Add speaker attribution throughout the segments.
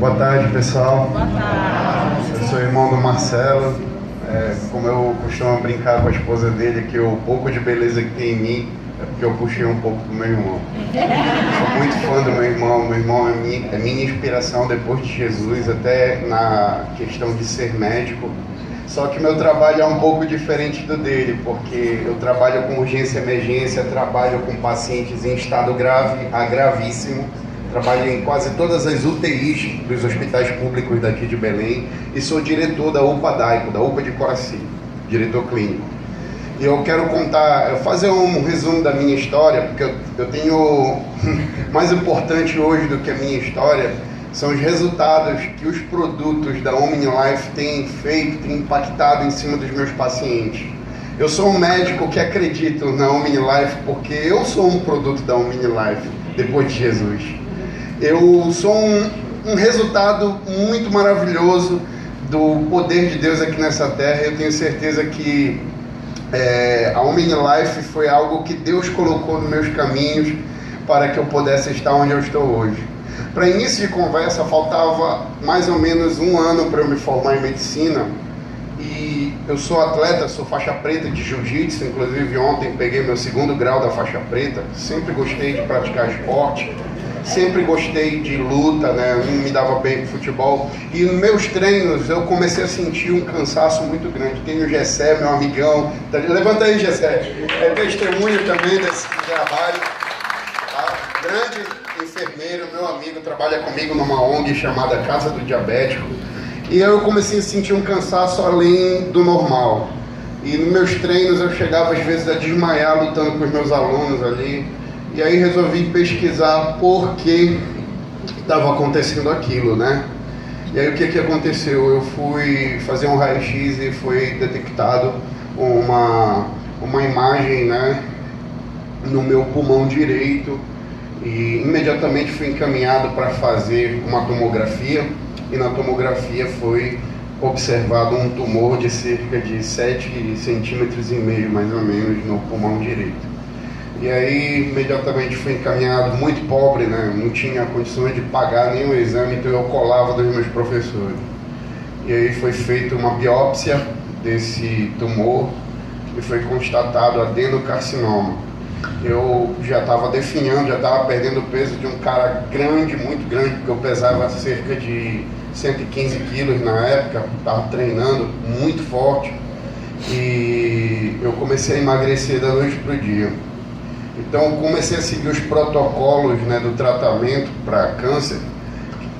Speaker 1: Boa tarde, pessoal. Eu sou irmão do Marcelo. Como eu costumo brincar com a esposa dele, que o pouco de beleza que tem em mim é porque eu puxei um pouco do meu irmão. Sou muito fã do meu irmão. Meu irmão é minha inspiração depois de Jesus, até na questão de ser médico. Só que meu trabalho é um pouco diferente do dele, porque eu trabalho com urgência e emergência, trabalho com pacientes em estado grave a gravíssimo, trabalho em quase todas as UTIs dos hospitais públicos daqui de Belém e sou diretor da UPA Daico, da UPA de Coraci, diretor clínico. E eu quero fazer um resumo da minha história, porque eu tenho, mais importante hoje do que a minha história, são os resultados que os produtos da OmniLife têm feito, têm impactado em cima dos meus pacientes. Eu sou um médico que acredito na OmniLife porque eu sou um produto da OmniLife, depois de Jesus. Eu sou um resultado muito maravilhoso do poder de Deus aqui nessa terra. Eu tenho certeza que a OmniLife foi algo que Deus colocou nos meus caminhos para que eu pudesse estar onde eu estou hoje. Para início de conversa, faltava mais ou menos um ano para eu me formar em medicina. E eu sou atleta, sou faixa preta de jiu-jitsu, inclusive ontem peguei meu 2º grau da faixa preta. Sempre gostei de praticar esporte, sempre gostei de luta, né? Não me dava bem com futebol. E nos meus treinos eu comecei a sentir um cansaço muito grande. Tem o Gessé, meu amigão. Levanta aí, Gessé. É testemunho também desse trabalho. Grande enfermeiro, meu amigo, trabalha comigo numa ONG chamada Casa do Diabético. E eu comecei a sentir um cansaço além do normal. E nos meus treinos eu chegava às vezes a desmaiar lutando com os meus alunos ali. E aí resolvi pesquisar por que estava acontecendo aquilo, né? E aí o que aconteceu? Eu fui fazer um raio-x e foi detectado uma imagem, né, no meu pulmão direito. E imediatamente fui encaminhado para fazer uma tomografia. E na tomografia foi observado um tumor de cerca de 7,5 centímetros mais ou menos no pulmão direito. E aí imediatamente fui encaminhado, muito pobre, né? Não tinha condições de pagar nenhum exame, então eu colava dos meus professores. E aí foi feita uma biópsia desse tumor e foi constatado adenocarcinoma. Eu já estava definhando, já estava perdendo o peso de um cara grande, muito grande, porque eu pesava cerca de 115 quilos na época, estava treinando muito forte e eu comecei a emagrecer da noite para o dia. Então comecei a seguir os protocolos, né, do tratamento para câncer.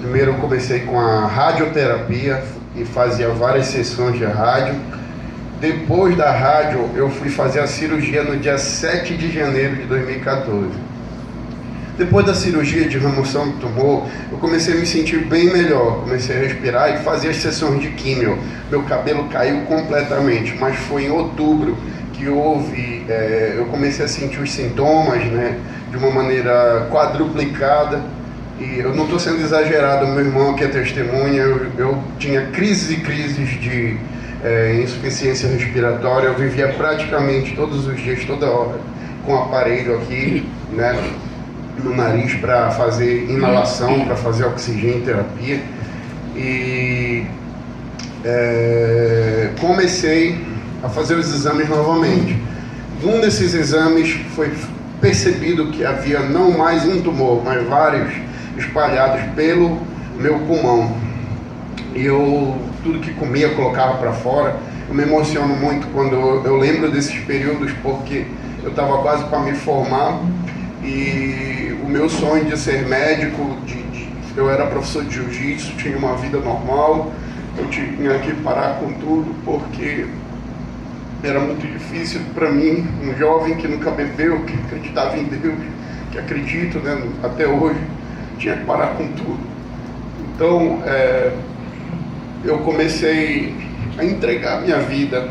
Speaker 1: Primeiro eu comecei com a radioterapia e fazia várias sessões de rádio. Depois da rádio eu fui fazer a cirurgia no dia 7 de janeiro de 2014. Depois da cirurgia de remoção do tumor, eu comecei a me sentir bem melhor, comecei a respirar e fazer as sessões de químio. Meu cabelo caiu completamente, mas foi em outubro que eu comecei a sentir os sintomas, né, de uma maneira quadruplicada. E eu não estou sendo exagerado, meu irmão que é testemunha, eu tinha crises e crises de insuficiência respiratória. Eu vivia praticamente todos os dias, toda hora, com o aparelho aqui, né, no nariz para fazer inalação, para fazer oxigênio terapia. E comecei a fazer os exames novamente. Um desses exames foi percebido que havia não mais um tumor, mas vários espalhados pelo meu pulmão. E tudo que comia colocava para fora. Eu me emociono muito quando eu lembro desses períodos, porque eu estava quase para me formar e o meu sonho de ser médico, eu era professor de jiu-jitsu, tinha uma vida normal, eu tinha que parar com tudo porque era muito difícil para mim, um jovem que nunca bebeu, que acreditava em Deus, que acredito, né, até hoje, tinha que parar com tudo. Então, eu comecei a entregar minha vida.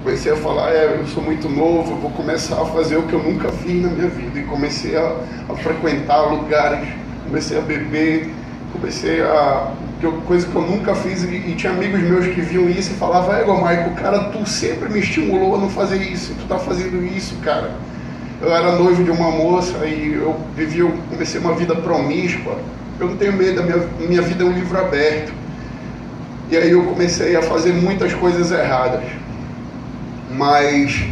Speaker 1: Comecei a falar, eu sou muito novo, eu vou começar a fazer o que eu nunca fiz na minha vida. E comecei a frequentar lugares, comecei a beber, coisa que eu nunca fiz. E tinha amigos meus que viam isso e falavam, Maico, cara, tu sempre me estimulou a não fazer isso, tu tá fazendo isso, cara. eu era noivo de uma moça e eu comecei uma vida promíscua. Eu não tenho medo, minha vida é um livro aberto. E aí eu comecei a fazer muitas coisas erradas. Mas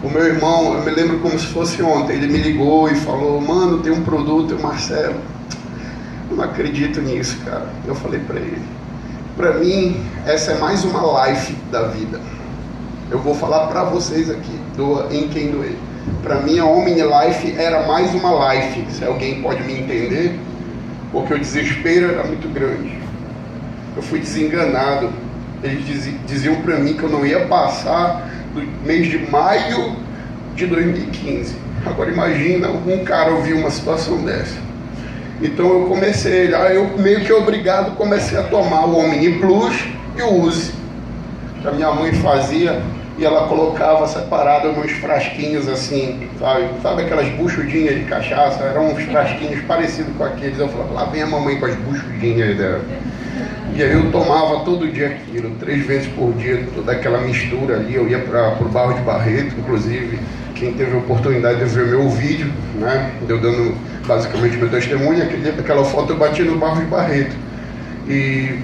Speaker 1: o meu irmão, eu me lembro como se fosse ontem, ele me ligou e falou: mano, tem um produto, Marcelo, eu não acredito nisso, cara. Eu falei pra ele: pra mim, essa é mais uma life da vida. Eu vou falar pra vocês aqui, doa em quem doer. Pra mim, a Omni Life era mais uma life, se alguém pode me entender, porque o desespero era muito grande. Eu fui desenganado. Eles diziam pra mim que eu não ia passar do mês de maio de 2015. Agora imagina um cara ouvir uma situação dessa. Então eu comecei, eu meio que obrigado comecei a tomar o Omni Plus e o Use, que a minha mãe fazia, e ela colocava separado nos frasquinhos assim, sabe aquelas buchudinhas de cachaça, eram uns frasquinhos parecidos com aqueles. Eu falava: lá vem a mamãe com as buchudinhas dela. E aí eu tomava todo dia aquilo, 3 vezes por dia, toda aquela mistura ali. Eu ia para o Barro de Barreto, inclusive, quem teve a oportunidade de ver meu vídeo, né, eu dando basicamente meu testemunho, aquela foto eu bati no Barro de Barreto. E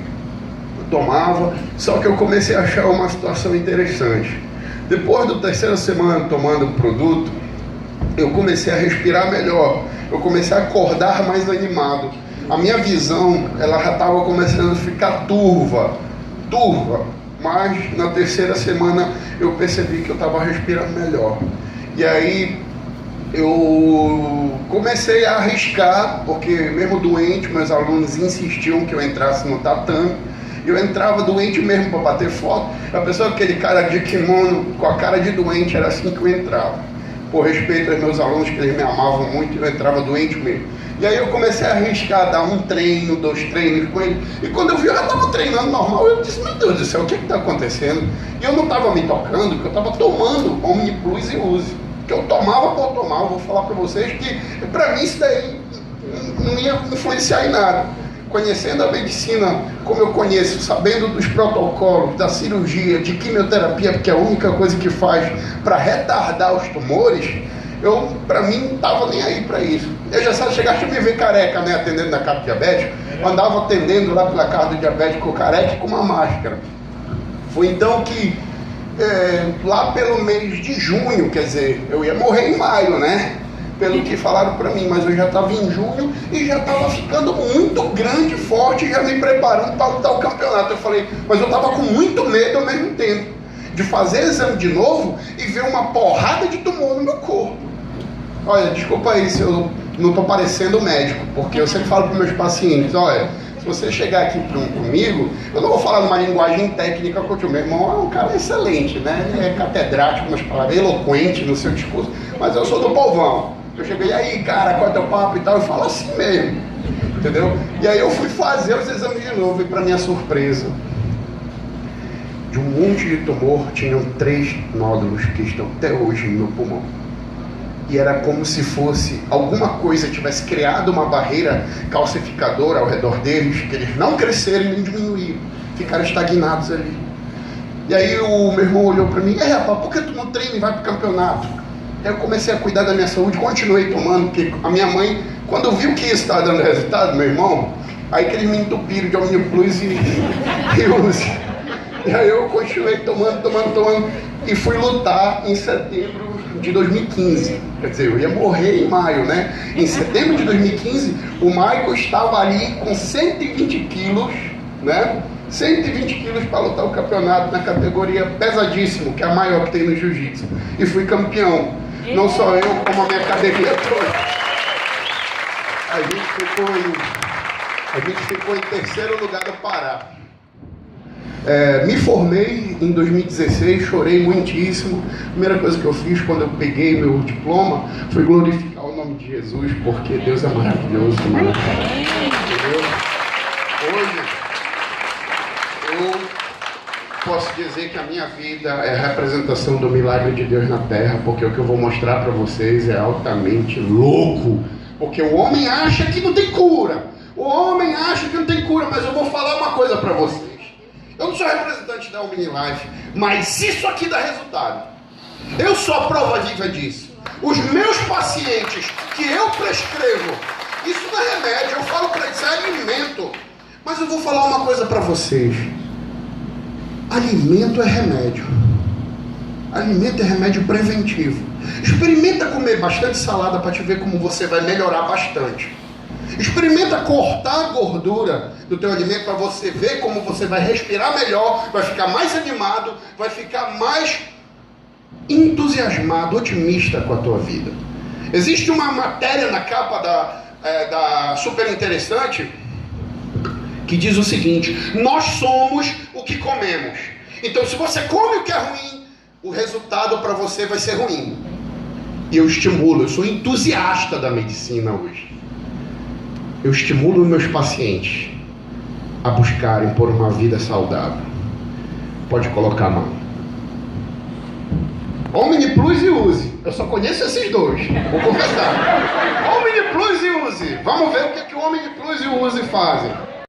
Speaker 1: eu tomava, só que eu comecei a achar uma situação interessante. Depois da 3ª semana tomando o produto, eu comecei a respirar melhor, eu comecei a acordar mais animado. A minha visão, ela já estava começando a ficar turva, mas na 3ª semana eu percebi que eu estava respirando melhor. E aí eu comecei a arriscar, porque mesmo doente, meus alunos insistiam que eu entrasse no tatame. Eu entrava doente mesmo para bater foto. A pessoa, aquele cara de kimono com a cara de doente, era assim que eu entrava. Por respeito aos meus alunos, que eles me amavam muito, eu entrava doente mesmo. E aí eu comecei a arriscar, dar 1 treino, 2 treinos com ele. E quando eu vi, eu já estava treinando normal. Eu disse: meu Deus do céu, o que está acontecendo? E eu não estava me tocando, porque eu estava tomando Omni Plus e Use. Que eu tomava por tomar. Eu vou falar para vocês que, para mim, isso daí não ia influenciar em nada. Conhecendo a medicina como eu conheço, sabendo dos protocolos, da cirurgia, de quimioterapia, porque é a única coisa que faz para retardar os tumores, para mim, não estava nem aí para isso. Eu já chegaste a me ver careca, né, atendendo na casa do diabético. Eu andava atendendo lá pela casa do diabético careca com uma máscara. Foi então que, lá pelo mês de junho, quer dizer, eu ia morrer em maio, né? Pelo que falaram para mim, mas eu já estava em junho e já estava ficando muito grande, forte, já me preparando para lutar o campeonato. Eu falei, mas eu estava com muito medo ao mesmo tempo de fazer exame de novo e ver uma porrada de tumor no meu corpo. Olha, desculpa aí se eu não estou parecendo médico, porque eu sempre falo para meus pacientes: olha, se você chegar aqui comigo, eu não vou falar numa linguagem técnica, porque o meu irmão é um cara excelente, né? Ele é catedrático nas palavras, eloquente no seu discurso, mas eu sou do povão. Eu cheguei: e aí, cara, qual é o teu papo e tal? Eu falo assim mesmo, entendeu? E aí eu fui fazer os exames de novo e, para minha surpresa, de um monte de tumor, tinham 3 nódulos que estão até hoje no meu pulmão. E era como se fosse alguma coisa tivesse criado uma barreira calcificadora ao redor deles, que eles não cresceram e nem diminuíram, ficaram estagnados ali. E aí o meu irmão olhou para mim: rapaz, por que tu não treina e vai pro campeonato? Aí eu comecei a cuidar da minha saúde, continuei tomando, porque a minha mãe, quando viu que isso estava dando resultado, meu irmão, aí que eles me entupiram de Omni Plus e Use. E aí eu continuei tomando, e fui lutar em setembro de 2015. Quer dizer, eu ia morrer em maio, né? Em setembro de 2015, o Michael estava ali com 120 quilos, né? 120 quilos para lutar o campeonato na categoria pesadíssimo, que é a maior que tem no jiu-jitsu. E fui campeão. Não só eu, como a minha academia toda. A gente ficou em 3º lugar do Pará. Me formei em 2016, chorei muitíssimo. A primeira coisa que eu fiz quando eu peguei meu diploma foi glorificar o nome de Jesus, porque Deus é maravilhoso. Entendeu? Hoje eu posso dizer que a minha vida é a representação do milagre de Deus na terra, porque o que eu vou mostrar para vocês é altamente louco. Porque o homem acha que não tem cura. O homem acha que não tem cura, mas eu vou falar uma coisa para vocês. Eu não sou representante da Omni Life, mas isso aqui dá resultado. Eu sou a prova viva disso. Os meus pacientes que eu prescrevo, isso não é remédio, eu falo para eles, é alimento. Mas eu vou falar uma coisa para vocês. Alimento é remédio. Alimento é remédio preventivo. Experimenta comer bastante salada para te ver como você vai melhorar bastante. Experimenta cortar a gordura do teu alimento para você ver como você vai respirar melhor, vai ficar mais animado, vai ficar mais entusiasmado, otimista com a tua vida. Existe uma matéria na capa da Super Interessante que diz o seguinte: nós somos o que comemos. Então, se você come o que é ruim, o resultado para você vai ser ruim. E eu estimulo, eu sou entusiasta da medicina hoje. Eu estimulo meus pacientes a buscarem por uma vida saudável. Pode colocar a mão. Omni Plus e Use. Eu só conheço esses dois, vou confessar. Omni Plus e Use. Vamos ver o que o Omni Plus e o Use fazem.